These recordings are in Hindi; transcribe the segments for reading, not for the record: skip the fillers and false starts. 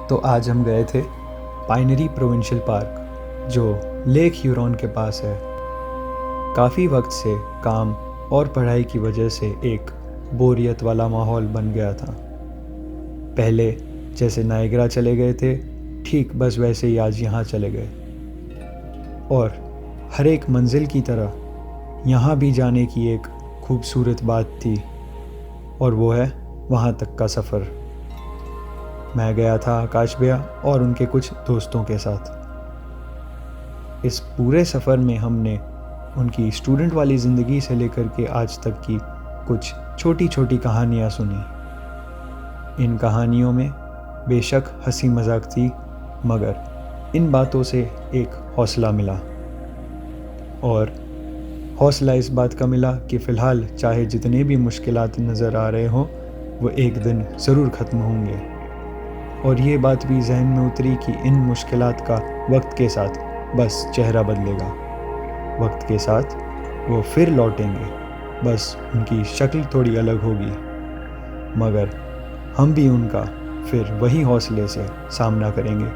तो आज हम गए थे पाइनरी प्रोविंशियल पार्क जो लेक ह्यूरॉन के पास है। काफ़ी वक्त से काम और पढ़ाई की वजह से एक बोरियत वाला माहौल बन गया था। पहले जैसे नायग्रा चले गए थे, ठीक बस वैसे ही आज यहाँ चले गए। और हर एक मंजिल की तरह यहाँ भी जाने की एक खूबसूरत बात थी, और वो है वहाँ तक का सफ़र। मैं गया था आकाश भैया और उनके कुछ दोस्तों के साथ। इस पूरे सफ़र में हमने उनकी स्टूडेंट वाली ज़िंदगी से लेकर के आज तक की कुछ छोटी छोटी कहानियाँ सुनी। इन कहानियों में बेशक हंसी मजाक थी, मगर इन बातों से एक हौसला मिला। और हौसला इस बात का मिला कि फ़िलहाल चाहे जितने भी मुश्किलात नज़र आ रहे हों, वो एक दिन ज़रूर ख़त्म होंगे। और ये बात भी जहन में उतरी कि इन मुश्किलात का वक्त के साथ बस चेहरा बदलेगा। वक्त के साथ वो फिर लौटेंगे, बस उनकी शक्ल थोड़ी अलग होगी, मगर हम भी उनका फिर वही हौसले से सामना करेंगे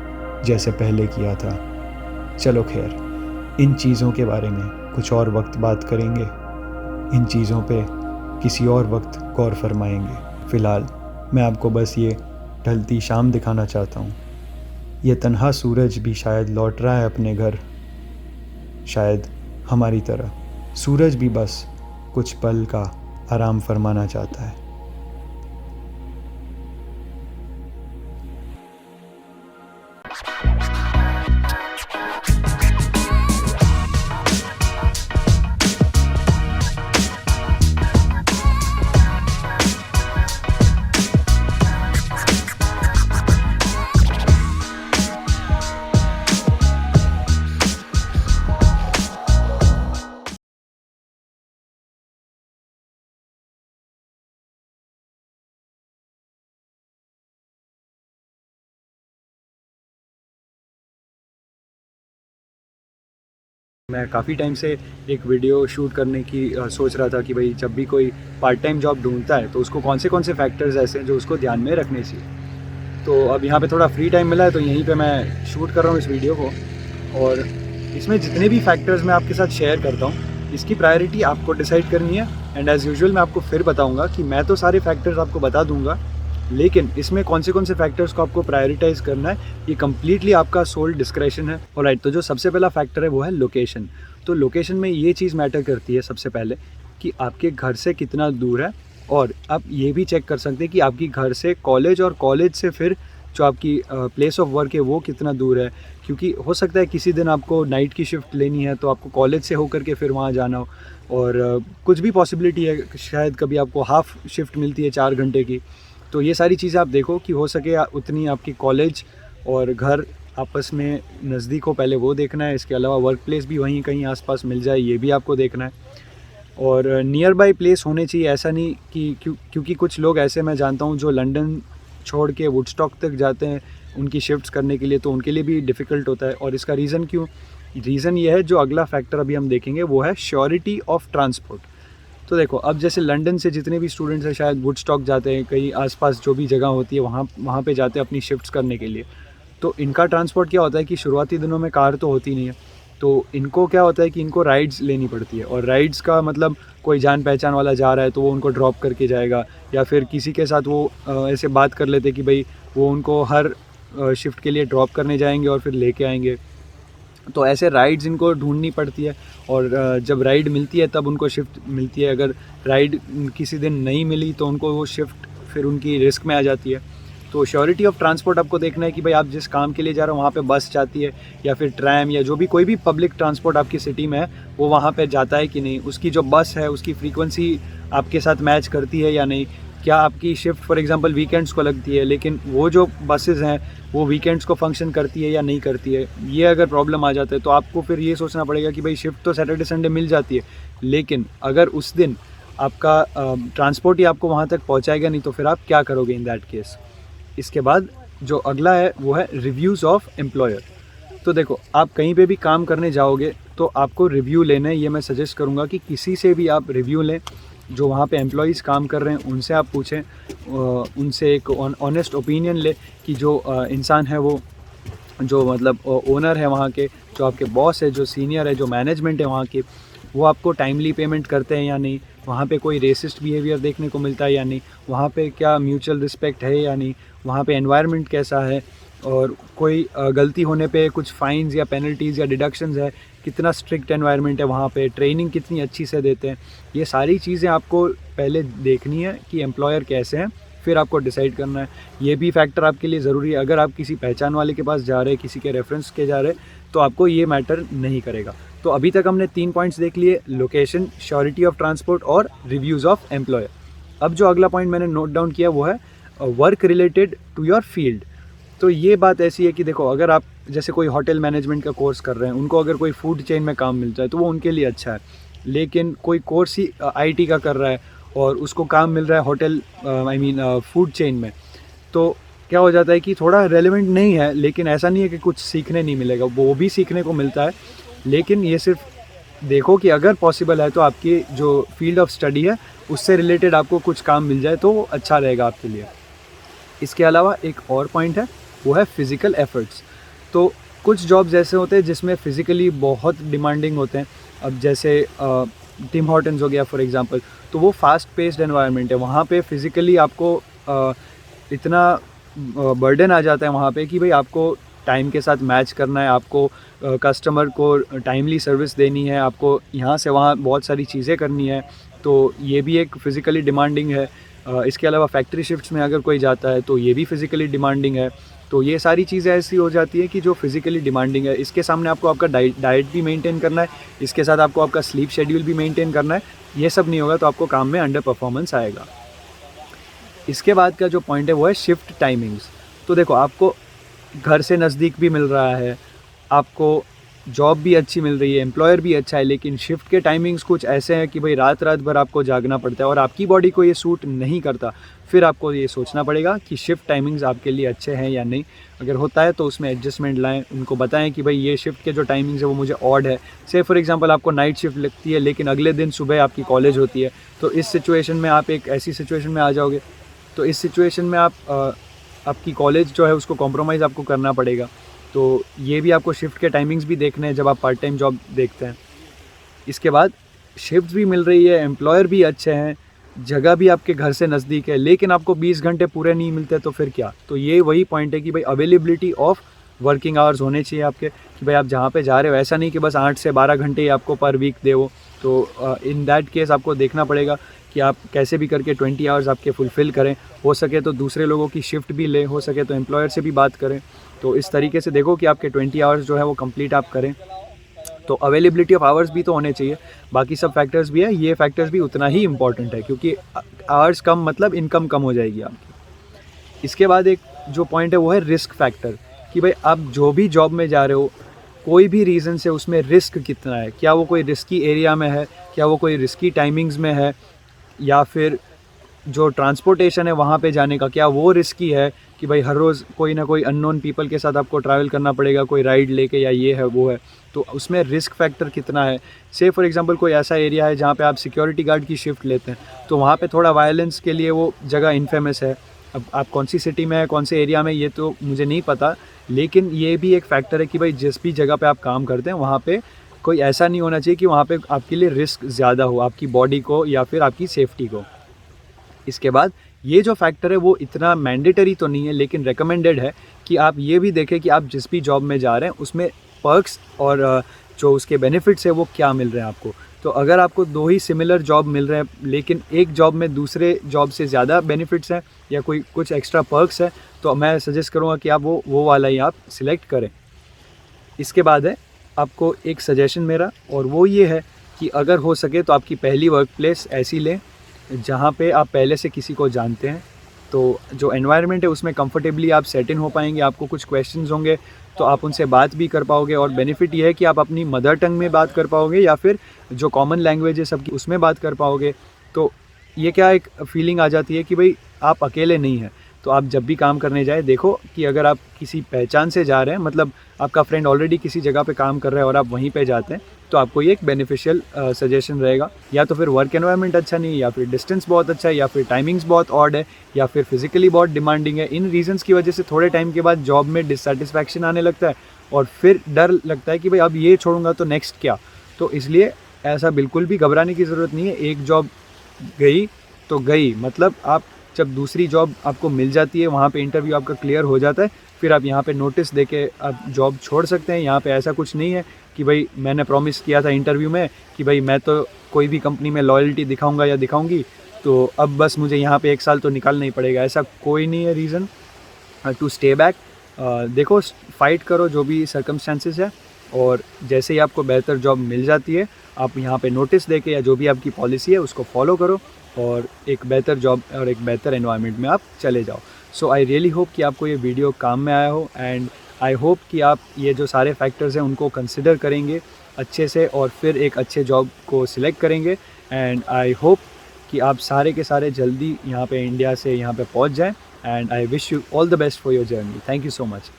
जैसे पहले किया था। चलो खैर, इन चीज़ों के बारे में कुछ और वक्त बात करेंगे। इन चीज़ों पे किसी और वक्त गौर फरमाएंगे। फ़िलहाल मैं आपको बस ये ढलती शाम दिखाना चाहता हूँ। ये तन्हा सूरज भी शायद लौट रहा है अपने घर। शायद हमारी तरह सूरज भी बस कुछ पल का आराम फरमाना चाहता है। मैं काफ़ी टाइम से एक वीडियो शूट करने की सोच रहा था कि भाई जब भी कोई पार्ट टाइम जॉब ढूंढता है तो उसको कौन से फैक्टर्स ऐसे हैं जो उसको ध्यान में रखने चाहिए। तो अब यहाँ पे थोड़ा फ्री टाइम मिला है तो यहीं पे मैं शूट कर रहा हूँ इस वीडियो को। और इसमें जितने भी फैक्टर्स मैं आपके साथ शेयर करता हूँ, इसकी प्रायोरिटी आपको डिसाइड करनी है। एंड एज़ यूजुअल मैं आपको फिर बताऊँगा कि मैं तो सारे फैक्टर्स आपको बता दूँगा, लेकिन इसमें कौन से फैक्टर्स को आपको प्रायोरिटाइज़ करना है ये कम्प्लीटली आपका सोल डिस्क्रेशन है। ऑलराइट, तो जो सबसे पहला फैक्टर है वो है लोकेशन। तो लोकेशन में ये चीज़ मैटर करती है सबसे पहले कि आपके घर से कितना दूर है, और आप ये भी चेक कर सकते हैं कि आपकी घर से कॉलेज और कॉलेज से फिर जो आपकी प्लेस ऑफ वर्क है वो कितना दूर है। क्योंकि हो सकता है किसी दिन आपको नाइट की शिफ्ट लेनी है तो आपको कॉलेज से होकर के फिर वहाँ जाना हो, और कुछ भी पॉसिबिलिटी है शायद कभी आपको हाफ़ शिफ्ट मिलती है 4 घंटे की। तो ये सारी चीज़ें आप देखो कि हो सके उतनी आपकी कॉलेज और घर आपस में नज़दीक हो, पहले वो देखना है। इसके अलावा वर्क प्लेस भी वहीं कहीं आसपास मिल जाए, ये भी आपको देखना है। और नियर बाय प्लेस होने चाहिए, ऐसा नहीं कि क्योंकि कुछ लोग ऐसे मैं जानता हूँ जो लंदन छोड़ के वुडस्टॉक तक जाते हैं उनकी शिफ्ट्स करने के लिए, तो उनके लिए भी डिफ़िकल्ट होता है। और इसका रीज़न क्यों? रीज़न ये है, जो अगला फैक्टर अभी हम देखेंगे वो है श्योरिटी ऑफ ट्रांसपोर्ट। तो देखो, अब जैसे लंदन से जितने भी स्टूडेंट्स हैं शायद वुडस्टॉक जाते हैं, कहीं आसपास जो भी जगह होती है वहाँ पे जाते हैं अपनी शिफ्ट्स करने के लिए। तो इनका ट्रांसपोर्ट क्या होता है कि शुरुआती दिनों में कार तो होती नहीं है, तो इनको क्या होता है कि इनको राइड्स लेनी पड़ती है। और राइड्स का मतलब कोई जान पहचान वाला जा रहा है तो वो उनको ड्रॉप करके जाएगा, या फिर किसी के साथ वो ऐसे बात कर लेते कि भाई वो उनको हर शिफ्ट के लिए ड्रॉप करने जाएंगे और फिर लेके आएंगे। तो ऐसे राइड्स इनको ढूंढनी पड़ती है, और जब राइड मिलती है तब उनको शिफ्ट मिलती है। अगर राइड किसी दिन नहीं मिली तो उनको वो शिफ्ट फिर उनकी रिस्क में आ जाती है। तो श्योरिटी ऑफ ट्रांसपोर्ट आपको देखना है कि भाई आप जिस काम के लिए जा रहे हो वहाँ पे बस जाती है, या फिर ट्रैम, या जो भी कोई भी पब्लिक ट्रांसपोर्ट आपकी सिटी में है वो वहाँ पे जाता है कि नहीं। उसकी जो बस है उसकी फ्रीक्वेंसी आपके साथ मैच करती है या नहीं। क्या आपकी शिफ्ट फॉर एग्जांपल वीकेंड्स को लगती है, लेकिन वो जो बसेज़ हैं वो वीकेंड्स को फंक्शन करती है या नहीं करती है। ये अगर प्रॉब्लम आ जाता है तो आपको फिर ये सोचना पड़ेगा कि भाई शिफ्ट तो सैटरडे संडे मिल जाती है, लेकिन अगर उस दिन आपका ट्रांसपोर्ट ही आपको वहाँ तक पहुँचाएगा नहीं तो फिर आप क्या करोगे इन दैट केस। इसके बाद जो अगला है वो है रिव्यूज़ ऑफ एम्प्लॉयर। तो देखो, आप कहीं पे भी काम करने जाओगे तो आपको रिव्यू लेना है। ये मैं सजेस्ट करूँगा कि किसी से भी आप रिव्यू लें, जो वहाँ पे एम्प्लॉइज़ काम कर रहे हैं उनसे आप पूछें, उनसे एक ऑनेस्ट ओपिनियन लें कि जो इंसान है वो, जो मतलब ओनर है वहाँ के, जो आपके बॉस है, जो सीनियर है, जो मैनेजमेंट है वहाँ के, वो आपको टाइमली पेमेंट करते हैं या नहीं, वहाँ पे कोई रेसिस्ट बिहेवियर देखने को मिलता है या नहीं, वहाँ पे क्या म्यूचुअल रिस्पेक्ट है या नहीं, वहाँ पे एनवायरनमेंट कैसा है, और कोई गलती होने पे कुछ फ़ाइन्स या पेनल्टीज़ या डिडक्शंस है, कितना स्ट्रिक्ट एनवायरनमेंट है वहाँ पे, ट्रेनिंग कितनी अच्छी से देते हैं। ये सारी चीज़ें आपको पहले देखनी है कि एम्प्लॉयर कैसे हैं, फिर आपको डिसाइड करना है। ये भी फैक्टर आपके लिए ज़रूरी है। अगर आप किसी पहचान वाले के पास जा रहे हैं, किसी के रेफरेंस के जा रहे हैं, तो आपको ये मैटर नहीं करेगा। तो अभी तक हमने 3 पॉइंट्स देख लिए, लोकेशन, श्योरिटी ऑफ ट्रांसपोर्ट और रिव्यूज़ ऑफ एम्प्लॉयर। अब जो अगला पॉइंट मैंने नोट डाउन किया वो है work related to your field. तो ये बात ऐसी है कि देखो, अगर आप जैसे कोई होटल मैनेजमेंट का कोर्स कर रहे हैं, उनको अगर कोई फूड चेन में काम मिल जाए तो वो उनके लिए अच्छा है। लेकिन कोई कोर्स ही आईटी का कर रहा है और उसको काम मिल रहा है होटल फूड चेन में, तो क्या हो जाता है कि थोड़ा रेलेवेंट नहीं है। लेकिन ऐसा नहीं है कि कुछ सीखने नहीं मिलेगा, वो भी सीखने को मिलता है। लेकिन ये सिर्फ देखो कि अगर पॉसिबल है तो आपकी जो फील्ड ऑफ स्टडी है उससे रिलेटेड आपको कुछ काम मिल जाए तो वो अच्छा रहेगा आपके लिए। इसके अलावा एक और पॉइंट है, वो है फ़िज़िकल एफ़र्ट्स। तो कुछ जॉब्स ऐसे होते हैं जिसमें फ़िज़िकली बहुत डिमांडिंग होते हैं। अब जैसे टिम हॉर्टन्स हो गया फॉर एग्ज़ाम्पल, तो वो फास्ट पेस्ड एनवायरनमेंट है। वहाँ पे फ़िज़िकली आपको इतना बर्डन आ जाता है वहाँ पे कि भाई आपको टाइम के साथ मैच करना है, आपको कस्टमर को टाइमली सर्विस देनी है, आपको यहाँ से वहाँ बहुत सारी चीज़ें करनी है। तो ये भी एक फ़िज़िकली डिमांडिंग है। इसके अलावा फैक्ट्री शिफ्ट्स में अगर कोई जाता है तो ये भी फ़िज़िकली डिमांडिंग है। तो ये सारी चीज़ें ऐसी हो जाती है कि जो फ़िज़िकली डिमांडिंग है। इसके सामने आपको आपका डाइट भी मेंटेन करना है, इसके साथ आपको आपका स्लीप शेड्यूल भी मेंटेन करना है। ये सब नहीं होगा तो आपको काम में अंडर परफॉर्मेंस आएगा। इसके बाद का जो पॉइंट है वो है शिफ्ट टाइमिंग्स। तो देखो, आपको घर से नज़दीक भी मिल रहा है, आपको जॉब भी अच्छी मिल रही है, एम्प्लॉयर भी अच्छा है, लेकिन शिफ्ट के टाइमिंग्स कुछ ऐसे हैं कि भाई रात रात भर आपको जागना पड़ता है और आपकी बॉडी को ये सूट नहीं करता। फिर आपको ये सोचना पड़ेगा कि शिफ्ट टाइमिंग्स आपके लिए अच्छे हैं या नहीं। अगर होता है तो उसमें एडजस्टमेंट लाएँ, उनको बताएं कि भाई ये शिफ्ट के जो टाइमिंग्स है वो मुझे ऑड है। से फॉर एग्जांपल आपको नाइट शिफ्ट लगती है लेकिन अगले दिन सुबह आपकी कॉलेज होती है, तो इस सिचुएशन में आप एक ऐसी सिचुएशन में आ जाओगे। तो इस सिचुएशन में आपकी कॉलेज जो है उसको कॉम्प्रोमाइज़ आपको करना पड़ेगा। तो ये भी आपको शिफ्ट के टाइमिंग्स भी देखने हैं जब आप पार्ट टाइम जॉब देखते हैं। इसके बाद शिफ्ट भी मिल रही है, एम्प्लॉयर भी अच्छे हैं, जगह भी आपके घर से नज़दीक है, लेकिन आपको 20 घंटे पूरे नहीं मिलते तो फिर क्या। तो ये वही पॉइंट है कि भाई अवेलेबिलिटी ऑफ वर्किंग आवर्स होने चाहिए आपके, कि भाई आप जहाँ पे जा रहे हो ऐसा नहीं कि बस 8 से 12 घंटे ही आपको पर वीक दे वो। तो इन दैट केस आपको देखना पड़ेगा कि आप कैसे भी करके 20 आवर्स आपके फुलफ़िल करें। हो सके तो दूसरे लोगों की शिफ्ट भी लें, हो सके तो एम्प्लॉयर से भी बात करें। तो इस तरीके से देखो कि आपके 20 आवर्स जो है वो कंप्लीट आप करें। तो अवेलेबिलिटी ऑफ आवर्स भी तो होने चाहिए, बाकी सब फैक्टर्स भी है, ये फैक्टर्स भी उतना ही इम्पॉर्टेंट है, क्योंकि आवर्स कम मतलब इनकम कम हो जाएगी आपकी। इसके बाद एक जो पॉइंट है वो है रिस्क फैक्टर, कि भाई आप जो भी जॉब में जा रहे हो, कोई भी रीज़न से उसमें रिस्क कितना है। क्या वो कोई रिस्की एरिया में है, क्या वो कोई रिस्की टाइमिंग्स में है, या फिर जो ट्रांसपोर्टेशन है वहाँ पे जाने का क्या वो रिस्की है कि भाई हर रोज़ कोई ना कोई अननोन पीपल के साथ आपको ट्रैवल करना पड़ेगा, कोई राइड लेके, या ये है वो है। तो उसमें रिस्क फैक्टर कितना है। से फॉर एग्जांपल कोई ऐसा एरिया है जहाँ पे आप सिक्योरिटी गार्ड की शिफ्ट लेते हैं, तो वहाँ पे थोड़ा वायलेंस के लिए वो जगह इनफेमस है। अब आप कौन सी सिटी में है, कौन से एरिया में, ये तो मुझे नहीं पता, लेकिन ये भी एक फैक्टर है कि भाई जिस भी जगह पे आप काम करते हैं वहाँ पे कोई ऐसा नहीं होना चाहिए कि वहाँ पे आपके लिए रिस्क ज़्यादा हो, आपकी बॉडी को या फिर आपकी सेफ्टी को। इसके बाद ये जो फैक्टर है वो इतना मैंडेटरी तो नहीं है, लेकिन रेकमेंडेड है कि आप ये भी देखें कि आप जिस भी जॉब में जा रहे हैं उसमें पर्क्स और जो उसके बेनिफिट्स है वो क्या मिल रहे हैं आपको। तो अगर आपको दो ही सिमिलर जॉब मिल रहे हैं लेकिन एक जॉब में दूसरे जॉब से ज़्यादा बेनिफिट्स हैं या कोई कुछ एक्स्ट्रा पर्क्स है, तो मैं सजेस्ट करूँगा कि आप वो वाला ही आप सिलेक्ट करें। इसके बाद है आपको एक सजेशन मेरा, और वो ये है कि अगर हो सके तो आपकी पहली वर्क प्लेस ऐसी लें जहाँ पे आप पहले से किसी को जानते हैं, तो जो एनवायरनमेंट है उसमें कंफर्टेबली आप सेट इन हो पाएंगे। आपको कुछ क्वेश्चंस होंगे तो आप उनसे बात भी कर पाओगे, और बेनिफिट ये है कि आप अपनी मदर टंग में बात कर पाओगे या फिर जो कॉमन लैंग्वेज है सबकी उसमें बात कर पाओगे। तो ये क्या एक फीलिंग आ जाती है कि भाई आप अकेले नहीं हैं। तो आप जब भी काम करने जाए देखो कि अगर आप किसी पहचान से जा रहे हैं, मतलब आपका फ्रेंड ऑलरेडी किसी जगह पे काम कर रहा है और आप वहीं पे जाते हैं, तो आपको ये एक बेनिफिशियल सजेशन रहेगा। या तो फिर वर्क एनवायरनमेंट अच्छा नहीं है, या फिर डिस्टेंस बहुत अच्छा है, या फिर टाइमिंग्स बहुत ऑड है, या फिर फिजिकली बहुत डिमांडिंग है। इन रीजंस की वजह से थोड़े टाइम के बाद जॉब में डिससेटिस्फैक्शन आने लगता है और फिर डर लगता है कि भाई अब ये छोड़ूंगा तो नेक्स्ट क्या। तो इसलिए ऐसा बिल्कुल भी घबराने की ज़रूरत नहीं है। एक जॉब गई तो गई, मतलब आप जब दूसरी जॉब आपको मिल जाती है, वहाँ पे इंटरव्यू आपका क्लियर हो जाता है, फिर आप यहाँ पे नोटिस देके आप जॉब छोड़ सकते हैं। यहाँ पे ऐसा कुछ नहीं है कि भाई मैंने प्रॉमिस किया था इंटरव्यू में कि भाई मैं तो कोई भी कंपनी में लॉयल्टी दिखाऊंगा या दिखाऊंगी, तो अब बस मुझे यहाँ पे 1 साल तो निकालना ही पड़ेगा। ऐसा कोई नहीं है रीज़न टू स्टे बैक। देखो, फाइट करो जो भी सर्कमस्टेंसेस है, और जैसे ही आपको बेहतर जॉब मिल जाती है, आप यहाँ पे नोटिस देके या जो भी आपकी पॉलिसी है उसको फॉलो करो और एक बेहतर जॉब और एक बेहतर एनवायरनमेंट में आप चले जाओ। सो आई रियली होप कि आपको ये वीडियो काम में आया हो, एंड आई होप कि आप ये जो सारे फैक्टर्स हैं उनको कंसिडर करेंगे अच्छे से और फिर एक अच्छे जॉब को सिलेक्ट करेंगे। एंड आई होप कि आप सारे के सारे जल्दी यहाँ पे इंडिया से यहाँ पे पहुँच जाएँ, and I wish you all the best for your journey. Thank you so much.